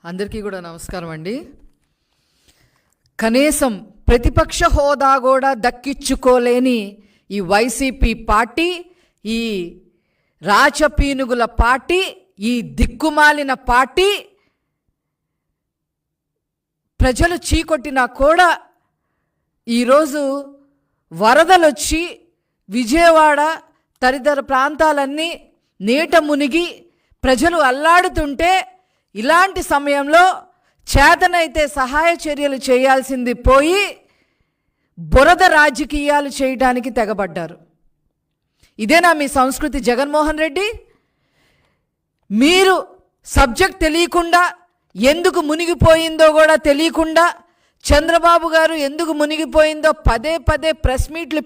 అందరికీ కూడా నమస్కారం అండి. కనీసం ప్రతిపక్ష హోదా కూడా దక్కించుకోలేని ఈ వైసీపీ పార్టీ, ఈ రాచపీనుగుల పార్టీ, ఈ దిక్కుమాలిన పార్టీ ప్రజలు చీకొట్టినా కూడా ఈరోజు వరదలొచ్చి విజయవాడ తదితర ప్రాంతాలన్నీ నీట మునిగి ప్రజలు అల్లాడుతుంటే ఇలాంటి సమయంలో చేతనైతే సహాయ చర్యలు చేయాల్సింది పోయి బురద రాజకీయాలు చేయడానికి తెగబడ్డారు. ఇదేనా మీ సంస్కృతి జగన్మోహన్ రెడ్డి? మీరు సబ్జెక్ట్ తెలియకుండా, ఎందుకు మునిగిపోయిందో కూడా తెలియకుండా, చంద్రబాబు గారు ఎందుకు మునిగిపోయిందో పదే పదే ప్రెస్ మీట్లు